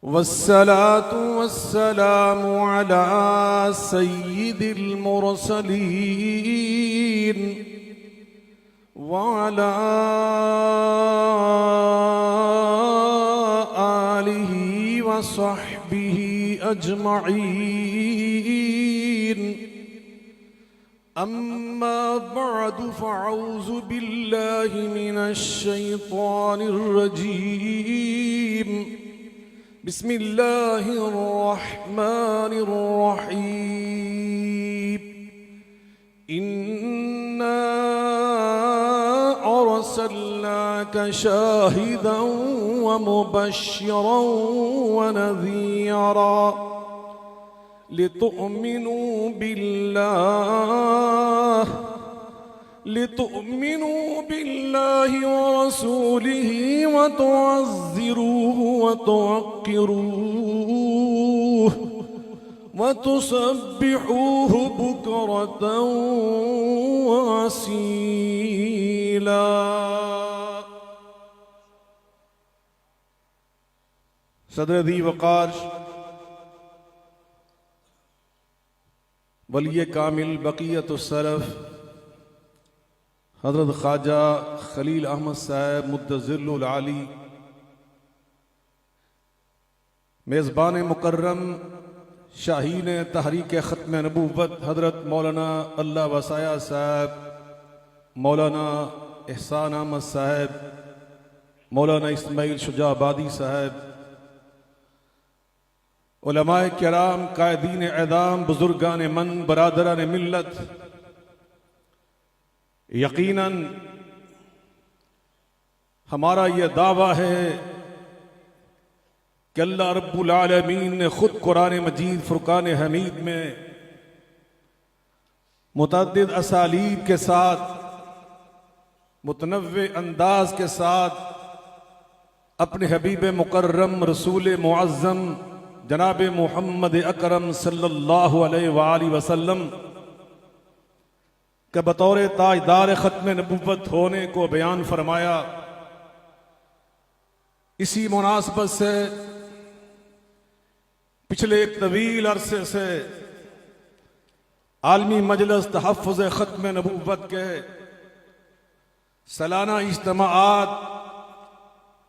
والصلاة والسلام على سيد المرسلين وعلى آله وصحبه أجمعين. أما بعد فأعوذ بالله من الشيطان الرجيم. بسم الله الرحمن الرحيم. إنا أرسلناك شاهدا ومبشرا ونذيرا لتؤمنوا بالله ورسوله وتعزروه وتوقروه وتسبحوه بكرة وأصيلا. صدر ذی وقار ولی کامل بقیت السلف حضرت خواجہ خلیل احمد صاحب مدظل العالی، میزبان مکرم شاہین تحریک ختم نبوت حضرت مولانا اللہ وسایہ صاحب، مولانا احسان احمد صاحب، مولانا اسماعیل شجاع آبادی صاحب، علماء کرام، قائدین اعدام، بزرگان من، برادران ملت، یقیناً ہمارا یہ دعویٰ ہے کہ اللہ رب العالمین نے خود قرآن مجید فرقان حمید میں متعدد اسالیب کے ساتھ، متنوع انداز کے ساتھ اپنے حبیب مکرم رسول معظم جناب محمد اکرم صلی اللہ علیہ وآلہ وسلم کہ بطور تاجدار ختم نبوت ہونے کو بیان فرمایا. اسی مناسبت سے پچھلے ایک طویل عرصے سے عالمی مجلس تحفظ ختم نبوت کے سالانہ اجتماعات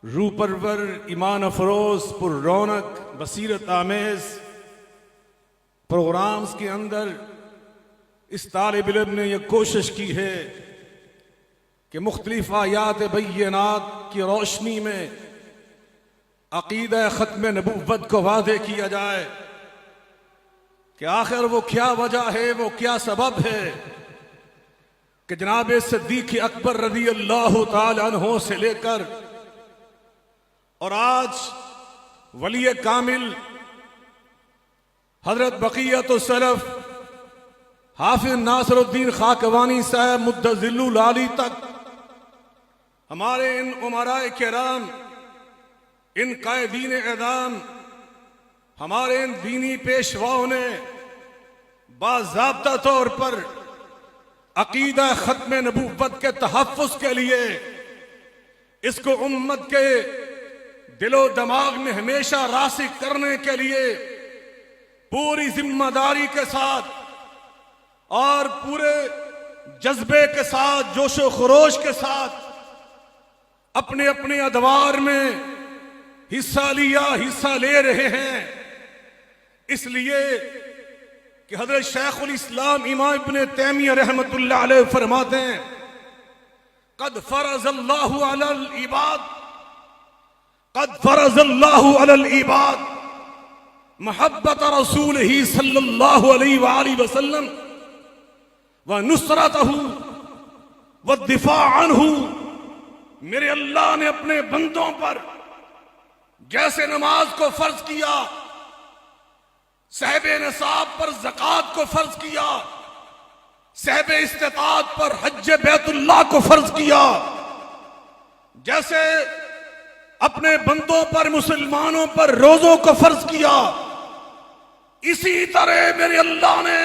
روح پرور، ایمان افروز، پر رونق، بصیرت آمیز پروگرامز کے اندر اس طالب علم نے یہ کوشش کی ہے کہ مختلف آیات بینات کی روشنی میں عقیدہ ختم نبوت کو واضح کیا جائے کہ آخر وہ کیا وجہ ہے، وہ کیا سبب ہے کہ جناب صدیق اکبر رضی اللہ تعالی عنہ سے لے کر اور آج ولی کامل حضرت بقیت السلف حافظ ناصر الدین خاکوانی صاحب مدظل العالی تک ہمارے ان امراء کرام، ان قائدین اعدام، ہمارے ان دینی پیشواؤں نے باضابطہ طور پر عقیدہ ختم نبوت کے تحفظ کے لیے اس کو امت کے دل و دماغ میں ہمیشہ راسخ کرنے کے لیے پوری ذمہ داری کے ساتھ اور پورے جذبے کے ساتھ، جوش و خروش کے ساتھ اپنے اپنے ادوار میں حصہ لے رہے ہیں. اس لیے کہ حضرت شیخ الاسلام امام ابن تیمیہ رحمۃ اللہ علیہ فرماتے ہیں قد فرض اللہ علی العباد محبت رسولہ صلی اللہ علیہ وآلہ وسلم وَنُصْرَتَهُ وَالدِّفَاعَ عَنْهُ. میرے اللہ نے اپنے بندوں پر جیسے نماز کو فرض کیا، صاحب نصاب پر زکوٰۃ کو فرض کیا، صاحب استطاعت پر حج بیت اللہ کو فرض کیا، جیسے اپنے بندوں پر، مسلمانوں پر روزوں کو فرض کیا، اسی طرح میرے اللہ نے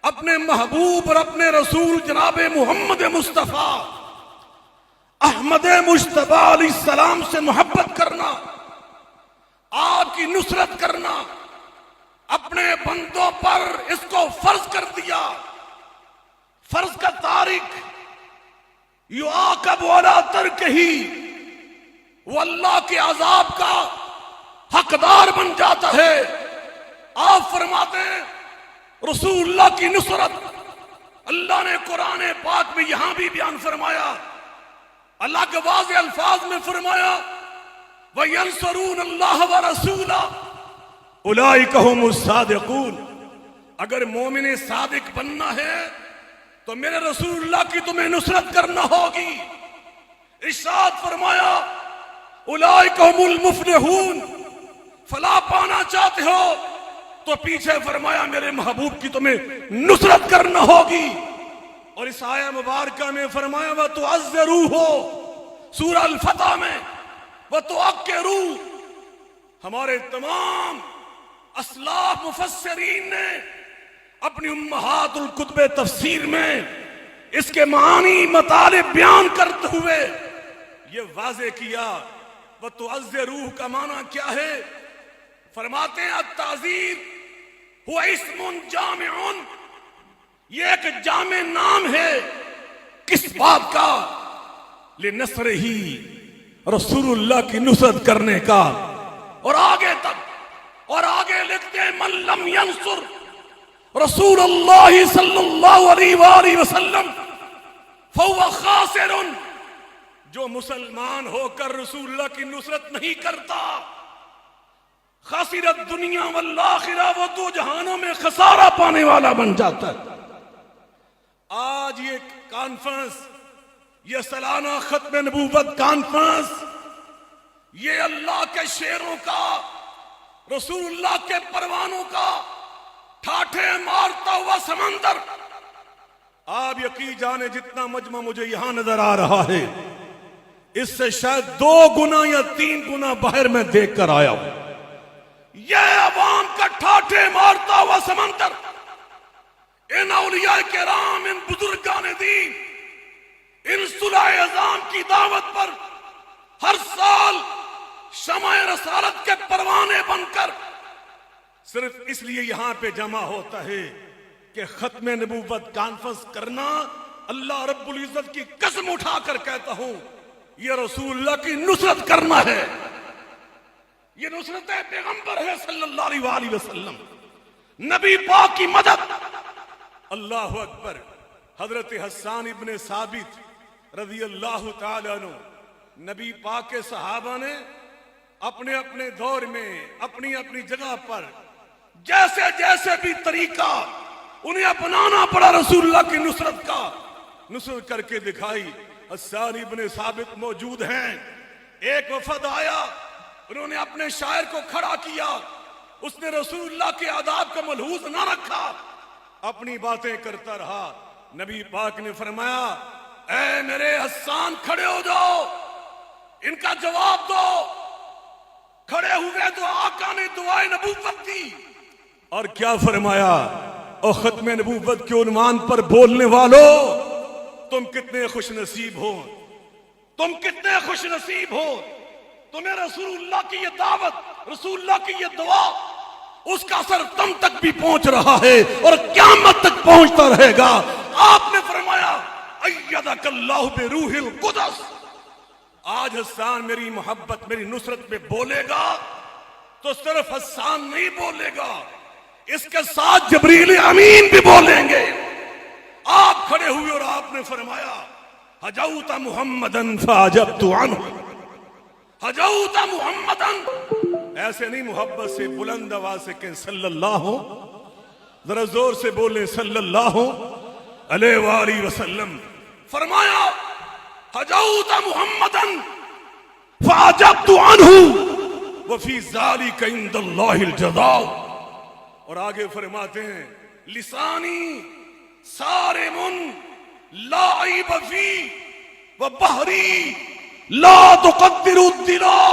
اپنے محبوب اور اپنے رسول جناب محمد مصطفیٰ احمد مجتبیٰ علیہ السلام سے محبت کرنا، کی نصرت کرنا اپنے بندوں پر اس کو فرض کر دیا. فرض کا تارک یعاقب علی ترکہ، وہ اللہ کے عذاب کا حقدار بن جاتا ہے. آپ فرماتے ہیں رسول اللہ کی نصرت اللہ نے قرآن پاک میں یہاں بھی بیان فرمایا. اللہ کے واضح الفاظ میں فرمایا وَيَنْصُرُونَ اللَّهَ وَرَسُولَهُ أُولَئِكَ هُمُ الصَّادِقُونَ. اگر مومن صادق بننا ہے تو میرے رسول اللہ کی تمہیں نصرت کرنا ہوگی. ارشاد فرمایا أُولَئِكَ هُمُ الْمُفْلِحُونَ. فلاح پانا چاہتے ہو تو پیچھے فرمایا میرے محبوب کی تمہیں نصرت کرنا ہوگی. اور اس آیہ مبارکہ میں فرمایا وَتُعَزِّرُوهُ سورہ الفتح میں وَتُعَقِّرُوهُ. ہمارے تمام اسلاف مفسرین نے اپنی امہات الکتب تفسیر میں اس کے معانی مطالب بیان کرتے ہوئے یہ واضح کیا. وَتُعَزِّرُوهُ کا معنی کیا ہے؟ فرماتے ہیں التعزیر هو اسم جامع، یہ ایک جامع نام ہے. کس بات کا؟ لنصرہ، رسول اللہ کی نصرت کرنے کا. اور آگے تک اور آگے لکھتے ہیں من لم ینصر رسول اللہ صلی اللہ علیہ وآلہ وسلم فهو خاسر. جو مسلمان ہو کر رسول اللہ کی نصرت نہیں کرتا خاسرت دنیا والآخرہ، وہ دو جہانوں میں خسارہ پانے والا بن جاتا ہے. آج یہ کانفرنس، یہ سالانہ ختم نبوت کانفرنس، یہ اللہ کے شیروں کا، رسول اللہ کے پروانوں کا ٹھاٹھے مارتا ہوا سمندر. آپ یقین جانے جتنا مجمع مجھے یہاں نظر آ رہا ہے اس سے شاید 2 گنا یا 3 گنا باہر میں دیکھ کر آیا ہوں. یہ عوام کا ٹھاٹھے مارتا ہوا سمندر، ان اولیاء کرام، ان بزرگان دین، ان صلح عظام کی دعوت پر ہر سال شمع رسالت کے پروانے بن کر صرف اس لیے یہاں پہ جمع ہوتا ہے کہ ختم نبوت کانفرنس کرنا. اللہ رب العزت کی قسم اٹھا کر کہتا ہوں یہ رسول اللہ کی نصرت کرنا ہے. یہ نصرت پیغمبر ہے صلی اللہ علیہ وآلہ وسلم، نبی پاک کی مدد. اللہ اکبر. حضرت حسان ابن ثابت رضی اللہ تعالی عنہ، نبی پاک کے صحابہ نے اپنے اپنے دور میں اپنی اپنی جگہ پر جیسے جیسے بھی طریقہ انہیں اپنانا پڑا رسول اللہ کی نصرت کا، نصرت کر کے دکھائی. حسان ابن ثابت موجود ہیں. ایک وفد آیا، انہوں نے اپنے شاعر کو کھڑا کیا، اس نے رسول اللہ کے آداب کا ملحوظ نہ رکھا، اپنی باتیں کرتا رہا. نبی پاک نے فرمایا اے میرے حسان کھڑے ہو جاؤ، ان کا جواب دو. کھڑے ہوئے تو آقا نے دعائے نبوت دی. اور کیا فرمایا؟ اور ختم نبوت کے عنوان پر بولنے والوں، تم کتنے خوش نصیب ہو، تم کتنے خوش نصیب ہو. تمہیں رسول اللہ کی یہ دعوت، رسول اللہ کی یہ دعا، اس کا اثر تم تک بھی پہنچ رہا ہے اور قیامت تک پہنچتا رہے گا. آپ نے فرمایا ایدک اللہ بروح القدس. آج حسان میری محبت، میری نصرت میں بولے گا تو صرف حسان نہیں بولے گا، اس کے ساتھ جبریل امین بھی بولیں گے. آپ کھڑے ہوئے اور آپ نے فرمایا حجوت محمدن فعجبت عنہ. حجوت محمدن، ایسے نہیں محبت سے بلند آواز سے کہ صلی اللہ، ذرا زور سے بولیں صلی اللہ علیہ وآلہ وسلم. فرمایا حجوت محمدن فعجبت عنہ وفی ذالک عند اللہ الجزاء. اور آگے فرماتے ہیں لسانی صارم لا عیب فی وبحری لا تقدر الدلا.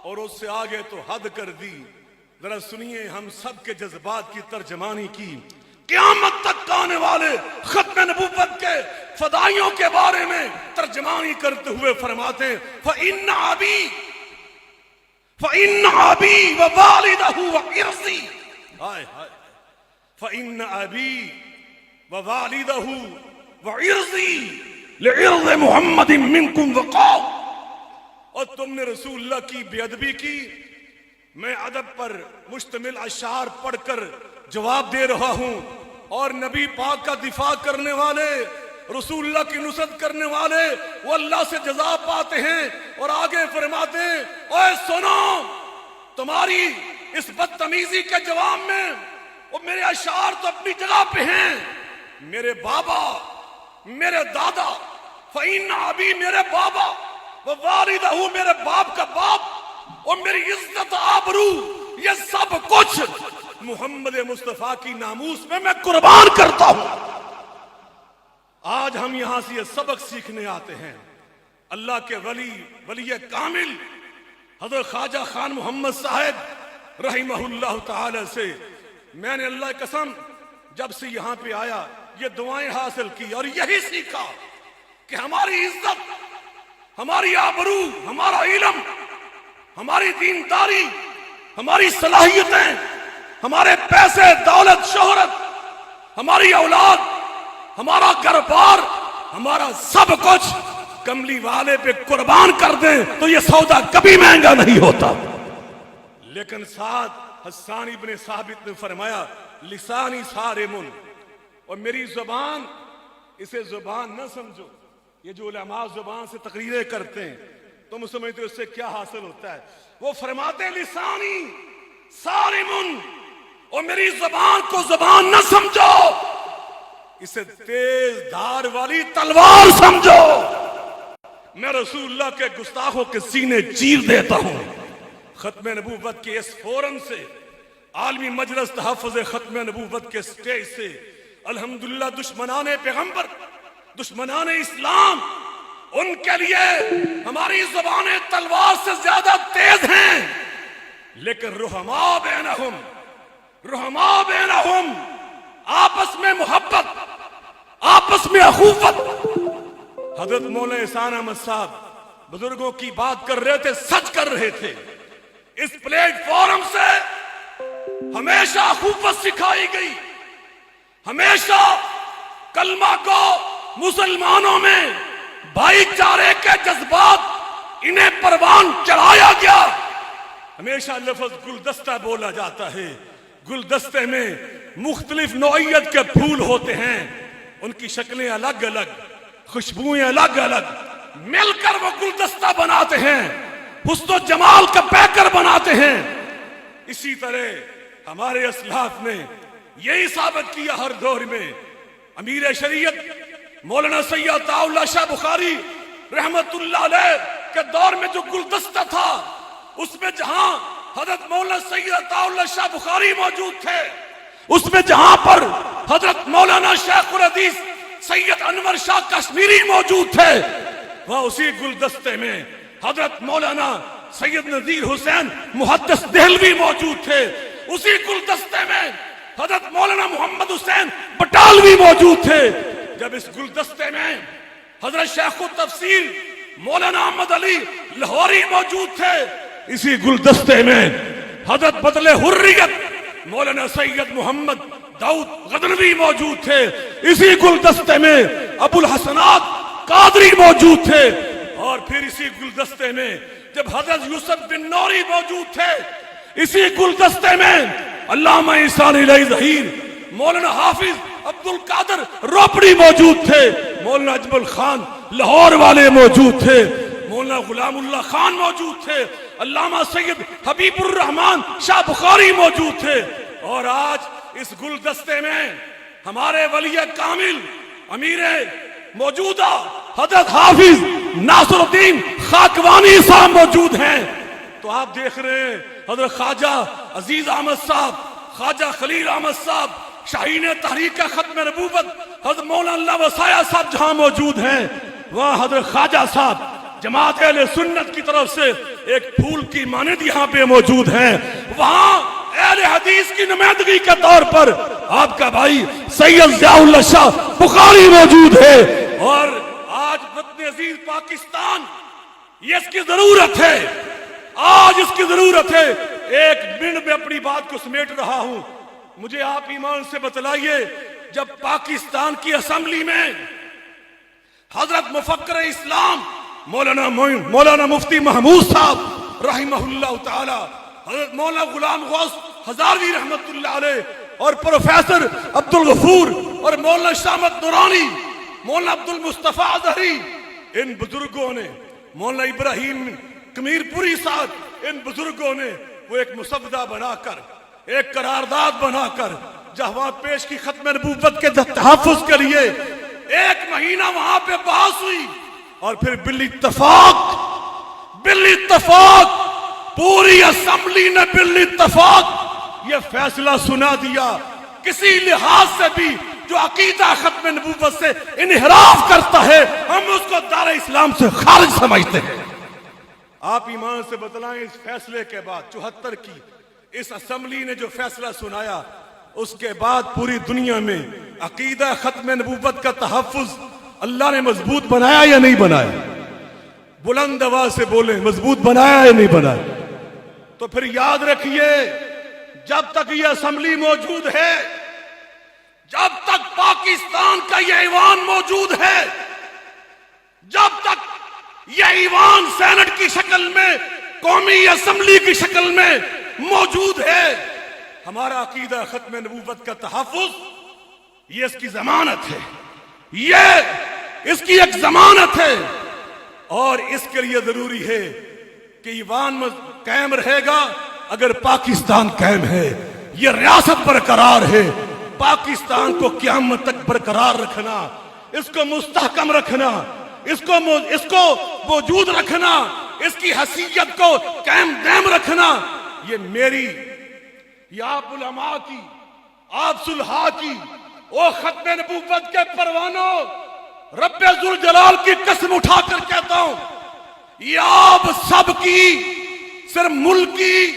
اور اس سے آگے تو حد کر دی. ذرا سنیے ہم سب کے جذبات کی ترجمانی کی. قیامت تک آنے والے ختم نبوت کے فدائیوں کے بارے میں ترجمانی کرتے ہوئے فرماتے ہیں فَإِنَّ عَبِي فإن أبي ووالده وعرضي فإن أبي ووالده وعرضي لعرض محمد منكم وقاء. اور تم نے رسول اللہ کی بے ادبی کی. میں ادب پر مشتمل اشعار پڑھ کر جواب دے رہا ہوں، اور نبی پاک کا دفاع کرنے والے، رسول اللہ کی نصرت کرنے والے، وہ اللہ سے جزا پاتے ہیں. اور آگے فرماتے ہیں اوے سنو، تمہاری اس بدتمیزی کے جواب میں وہ میرے اشعار تو اپنی جگہ پہ ہیں. میرے بابا، میرے دادا، فإن ابی میرے بابا، وہ والدہ میرے باپ کا باپ، اور میری عزت آبرو، یہ سب کچھ محمد مصطفیٰ کی ناموس میں قربان کرتا ہوں. آج ہم یہاں سے یہ سبق سیکھنے آتے ہیں. اللہ کے ولی کامل حضرت خواجہ خان محمد صاحب رحمہ اللہ تعالی سے میں نے اللہ کی قسم جب سے یہاں پہ آیا یہ دعائیں حاصل کی، اور یہی سیکھا کہ ہماری عزت، ہماری آبرو، ہمارا علم، ہماری دینداری، ہماری صلاحیتیں، ہمارے پیسے، دولت، شہرت، ہماری اولاد، ہمارا گھر بار، ہمارا سب کچھ کملی والے پہ قربان کر دیں تو یہ سودا کبھی مہنگا نہیں ہوتا. لیکن ساتھ حسان ابن ثابت نے فرمایا لسانی صارمن، اور میری زبان، اسے زبان نہ سمجھو. یہ جو علماء زبان سے تقریریں کرتے ہیں تم سمجھتے ہو اس سے کیا حاصل ہوتا ہے. وہ فرماتے ہیں لسانی صارمن، اور میری زبان کو زبان نہ سمجھو، اسے تیز دھار والی تلوار سمجھو. میں رسول اللہ کے گستاخوں کے سینے چیر دیتا ہوں. ختم نبوت کے اس فورم سے، عالمی مجلس تحفظ ختم نبوت کے سٹیج سے الحمدللہ دشمنان پیغمبر، دشمنان اسلام، ان کے لیے ہماری زبانیں تلوار سے زیادہ تیز ہیں. لیکن رحماء بینہم، آپس میں محبت، آپس میں اخوت. حضرت مولانا احسان احمد صاحب بزرگوں کی بات کر رہے تھے، سچ کر رہے تھے. اس پلیٹ فارم سے ہمیشہ اخوت سکھائی گئی، ہمیشہ کلمہ کو مسلمانوں میں بھائی چارے کے جذبات انہیں پروان چڑھایا گیا. ہمیشہ لفظ گلدستہ بولا جاتا ہے. گلدستے میں مختلف نوعیت کے پھول ہوتے ہیں، ان کی شکلیں الگ الگ، خوشبوئیں الگ الگ، مل کر وہ گلدستہ بناتے ہیں، حسن و جمال کا پیکر بناتے ہیں. اسی طرح ہمارے اسلاف نے یہی ثابت کیا ہر دور میں. امیر شریعت مولانا سید عطا اللہ شاہ بخاری رحمت اللہ علیہ کے دور میں جو گلدستہ تھا، اس میں جہاں حضرت مولانا سید عطا اللہ شاہ بخاری موجود تھے، اس میں جہاں پر حضرت مولانا شیخ الحدیث سید انور شاہ کشمیری موجود تھے، وہاں اسی گلدستے میں حضرت مولانا سید نذیر حسین محدث دہلوی موجود تھے. اسی گلدستے میں حضرت مولانا محمد حسین بٹالوی موجود تھے. جب اس گلدستے میں حضرت شیخ التفسیر مولانا احمد علی لاہوری موجود تھے، اسی گلدستے میں حضرت بدل حریت مولانا سید محمد داؤد غزنوی موجود تھے. اسی گلدستے میں ابو الحسنات قادری موجود تھے. اور پھر اسی گلدستے میں جب حضرت یوسف بن نوری موجود تھے، اسی گلدستے میں علامہ عیسیٰ علیہ ظہیر، مولانا حافظ عبد القادر روپڑی موجود تھے، مولانا اجمل خان لاہور والے موجود تھے، مولانا غلام اللہ خان موجود تھے، علامہ سید حبیب الرحمن شاہ بخاری موجود تھے. اور آج اس گلدستے میں ہمارے ولی کامل امیر موجودہ حضرت حافظ ناصر الدین خاکوانی صاحب موجود ہیں. تو آپ دیکھ رہے ہیں حضرت خواجہ عزیز احمد صاحب، خواجہ خلیل احمد صاحب، شاہین تحریک ختم نبوت حضرت مولانا اللہ وسایہ صاحب جہاں موجود ہیں، وہاں حضرت خواجہ صاحب جماعت اہل سنت کی طرف سے ایک پھول کی مانند یہاں پہ موجود ہیں. وہاں اہل حدیث کی نمائندگی کے طور پر آپ کا بھائی سید ضیاء اللہ شاہ بخاری موجود ہے. اور آج وطن عزیز پاکستان، یہ اس کی ضرورت ہے. آج اس کی ضرورت ہے. ایک منٹ میں اپنی بات کو سمیٹ رہا ہوں. مجھے آپ ایمان سے بتلائیے، جب پاکستان کی اسمبلی میں حضرت مفکر اسلام مولانا مفتی محمود صاحب رحمہ اللہ تعالی، حضرت مولانا غلام غوث ہزاروی رحمت اللہ علیہ، اور پروفیسر عبد الغفور اور مولانا شامت نورانی، مولانا عبد المصطفیٰ اظہری، ان بزرگوں نے، مولانا ابراہیم کمیر پوری صاحب، ان بزرگوں نے وہ ایک مسودہ بنا کر، ایک قرارداد بنا کر جہاں پیش کی ختم نبوت کے تحفظ کے لیے 1 مہینہ وہاں پہ بحث ہوئی، اور پھر بالاتفاق پوری اسمبلی نے بالاتفاق یہ فیصلہ سنا دیا، کسی لحاظ سے بھی جو عقیدہ ختم نبوت سے انحراف کرتا ہے ہم اس کو دار اسلام سے خارج سمجھتے ہیں. آپ ایمان سے بتلائیں، اس فیصلے کے بعد 74 کی اس اسمبلی نے جو فیصلہ سنایا، اس کے بعد پوری دنیا میں عقیدہ ختم نبوت کا تحفظ اللہ نے مضبوط بنایا یا نہیں بنایا؟ بلند آواز سے بولیں، مضبوط بنایا یا نہیں بنایا؟ تو پھر یاد رکھیے، جب تک یہ اسمبلی موجود ہے، جب تک پاکستان کا یہ ایوان موجود ہے، جب تک یہ ایوان سینٹ کی شکل میں، قومی اسمبلی کی شکل میں موجود ہے، ہمارا عقیدہ ختم نبوت کا تحفظ یہ اس کی ضمانت ہے، یہ اس کی ایک ضمانت ہے. اور اس کے لیے ضروری ہے کہ ایوان قائم رہے گا اگر پاکستان قائم ہے، یہ ریاست برقرار ہے. پاکستان کو قیامت تک برقرار رکھنا، اس کو مستحکم رکھنا، اس کو موجود رکھنا، اس کی حیثیت کو قائم دائم رکھنا، یہ میری، یہ آپ علماء کی، آپ صلحاء کی، او ختم نبوت کے پروانوں، رب ذوالجلال کی قسم اٹھا کر کہتا ہوں، یہ آپ سب کی صرف ملکی،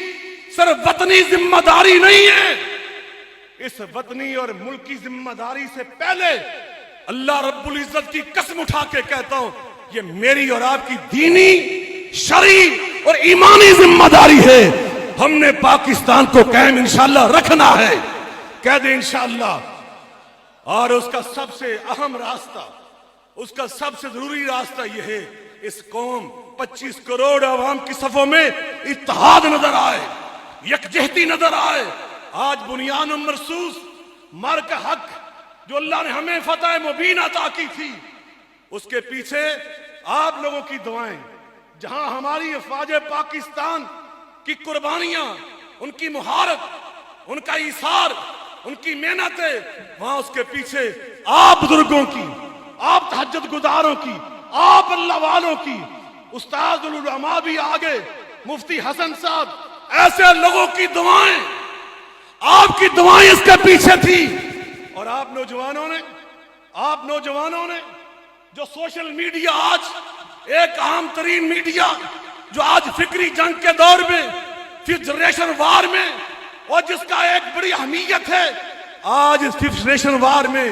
صرف وطنی ذمہ داری نہیں ہے. اس وطنی اور ملکی ذمہ داری سے پہلے اللہ رب العزت کی قسم اٹھا کے کہتا ہوں، یہ میری اور آپ کی دینی، شرعی اور ایمانی ذمہ داری ہے. ہم نے پاکستان کو قائم انشاءاللہ رکھنا ہے، کہہ دیں انشاءاللہ. اور اس کا سب سے اہم راستہ، اس کا سب سے ضروری راستہ یہ ہے، اس قوم 25 کروڑ عوام کی صفوں میں اتحاد نظر آئے، یکجہتی نظر آئے. آج بنیان مرصوص مرگ حق جو اللہ نے ہمیں فتح مبین عطا کی تھی، اس کے پیچھے آپ لوگوں کی دعائیں، جہاں ہماری افواج پاکستان کی قربانیاں، ان کی مہارت، ان کا ایثار، ان کی محنتیں، وہاں اس کے پیچھے آپ بزرگوں کی، آپ تہجد گزاروں کی، آپ اللہ والوں کی، استاد العلماء بھی آگے، مفتی حسن صاحب، ایسے لوگوں کی دعائیں، آپ کی دعائیں اس کے پیچھے تھی. اور آپ نوجوانوں نے جو سوشل میڈیا، آج ایک عام ترین میڈیا جو آج فکری جنگ کے دور میں، ففتھ جنریشن وار میں، اور جس کا ایک بڑی اہمیت ہے، آج اس ففتھ جنریشن وار میں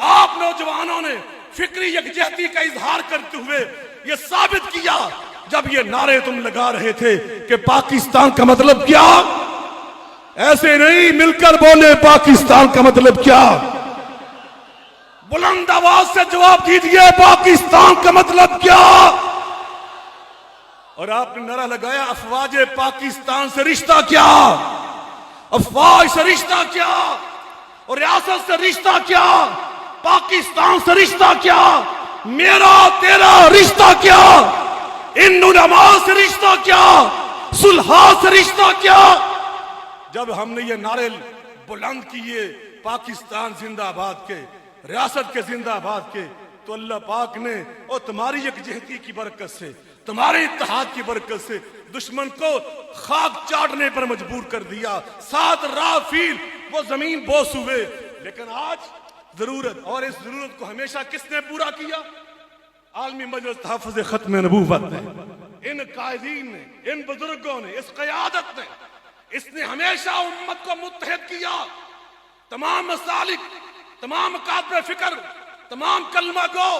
آپ نوجوانوں نے فکری یکجہتی کا اظہار کرتے ہوئے یہ ثابت کیا، جب یہ نعرے تم لگا رہے تھے کہ پاکستان کا مطلب کیا، ایسے نہیں، مل کر بولے پاکستان کا مطلب کیا، بلند آواز سے جواب دیجئے پاکستان کا مطلب کیا. اور آپ نے نعرہ لگایا، افواج پاکستان سے رشتہ کیا، افواج سے رشتہ کیا، اور ریاست سے رشتہ کیا، پاکستان سے رشتہ کیا، میرا تیرا رشتہ کیا، ان علماء سے رشتہ کیا، صلحاء سے رشتہ کیا. جب ہم نے یہ نعرے بلند کیے، پاکستان زندہ آباد کے، ریاست کے زندہ آباد کے، تو اللہ پاک نے اور تمہاری یکجہتی کی برکت سے، تمہارے اتحاد کی برکت سے دشمن کو خاک چاٹنے پر مجبور کر دیا. 7 راہ فیل وہ زمین بوس ہوئے. لیکن آج ضرورت، اور اس ضرورت کو ہمیشہ کس نے پورا کیا؟ عالمی مجلس تحفظ ختم نبوت نے، ان قائدین نے، ان بزرگوں نے، اس قیادت نے، اس نے ہمیشہ امت کو متحد کیا. تمام مسالک، تمام اکابر فکر، تمام کلمہ گو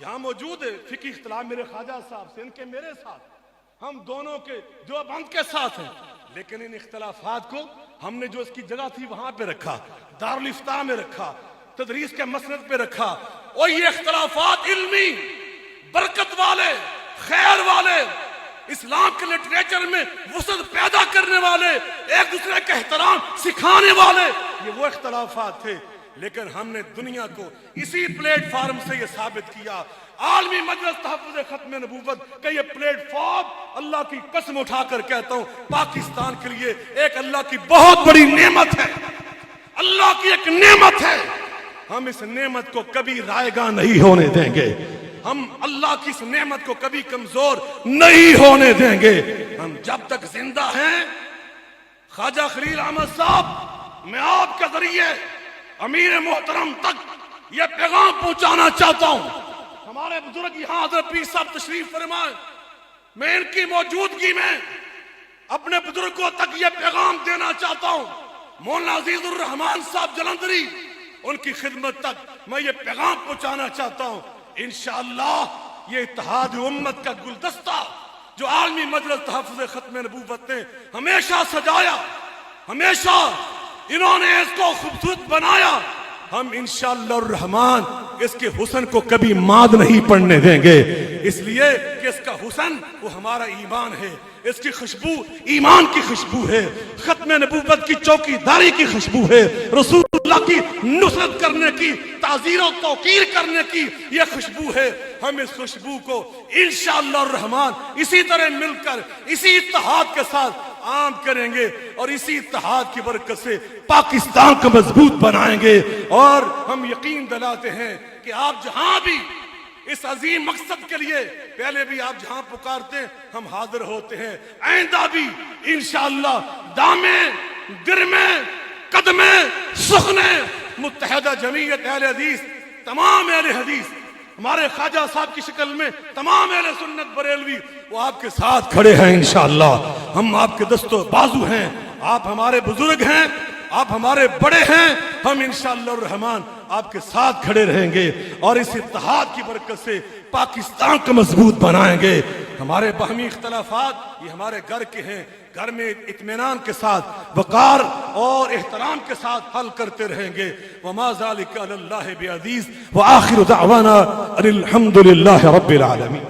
یہاں موجود ہے. فقہی اختلاف میرے خواجہ صاحب سے، ان کے میرے ساتھ، ہم دونوں کے دیوبند کے ساتھ ہیں، لیکن ان اختلافات کو ہم نے جو اس کی جگہ تھی وہاں پہ رکھا، دارالافتاء میں رکھا، تدریس کے مسند پہ رکھا، اور یہ اختلافات علمی، برکت والے، خیر والے، اسلام کے لٹریچر میں وسعت پیدا کرنے والے، ایک دوسرے کا احترام سکھانے والے، یہ وہ اختلافات تھے۔ لیکن ہم نے دنیا کو اسی پلیٹ فارم سے یہ ثابت کیا، عالمی مجلس تحفظ ختم نبوت کا یہ پلیٹ فارم، اللہ کی قسم اٹھا کر کہتا ہوں، پاکستان کے لیے ایک اللہ کی بہت بڑی نعمت ہے، اللہ کی ایک نعمت ہے۔ ہم اس نعمت کو کبھی رائیگاں نہیں ہونے دیں گے، ہم اللہ کی اس نعمت کو کبھی کمزور نہیں ہونے دیں گے۔ ہم جب تک زندہ ہیں، خواجہ خلیل احمد صاحب، میں آپ کے ذریعے امیر محترم تک یہ پیغام پہنچانا چاہتا ہوں۔ ہمارے بزرگ یہاں حضرت پیر صاحب تشریف فرمائے، میں ان کی موجودگی میں اپنے بزرگوں تک یہ پیغام دینا چاہتا ہوں۔ مولانا عزیز الرحمان صاحب جلندری، ان کی خدمت تک میں یہ پیغام پہنچانا چاہتا ہوں۔ انشاءاللہ یہ اتحاد امت کا گلدستہ جو عالمی مجلس تحفظ ختم نبوت نے ہمیشہ سجایا، ہمیشہ انہوں نے اس کو خوبصورت بنایا، ہم انشاءاللہ الرحمن اس کے حسن کو کبھی ماد نہیں پڑنے دیں گے، اس لیے کہ اس کا حسن وہ ہمارا ایمان ہے، اس کی خوشبو ایمان کی خوشبو ہے، ختم نبوت کی چوکی داری کی خوشبو ہے، رسول اللہ کی نصرت کرنے کی، تعزیر و توقیر کرنے کی یہ خوشبو ہے۔ ہم اس خوشبو کو انشاءاللہ الرحمن اسی طرح مل کر اسی اتحاد کے ساتھ عام کریں گے، اور اسی اتحاد کی برکت سے پاکستان کو مضبوط بنائیں گے۔ اور ہم یقین دلاتے ہیں کہ آپ جہاں بھی اس عظیم مقصد کے لیے، پہلے بھی آپ جہاں پکارتے ہیں ہم حاضر ہوتے ہیں، آئندہ بھی انشاءاللہ دامے گرمے قدمے سخنے متحدہ جمعیت اہل حدیث، تمام اہل حدیث، ہمارے خواجہ صاحب کی شکل میں تمام اہل سنت بریلوی، وہ آپ کے ساتھ کھڑے ہیں انشاءاللہ۔ ہم آپ کے دست و بازو ہیں، آپ ہمارے بزرگ ہیں، آپ ہمارے بڑے ہیں، ہم انشاءاللہ الرحمن آپ کے ساتھ کھڑے رہیں گے، اور اس اتحاد کی برکت سے پاکستان کو مضبوط بنائیں گے۔ ہمارے باہمی اختلافات یہ ہمارے گھر کے ہیں، گھر میں اطمینان کے ساتھ، وقار اور احترام کے ساتھ حل کرتے رہیں گے۔ وما ذلك علی اللہ بعزیز، وآخر دعوانا ان الحمد للہ رب العالمین۔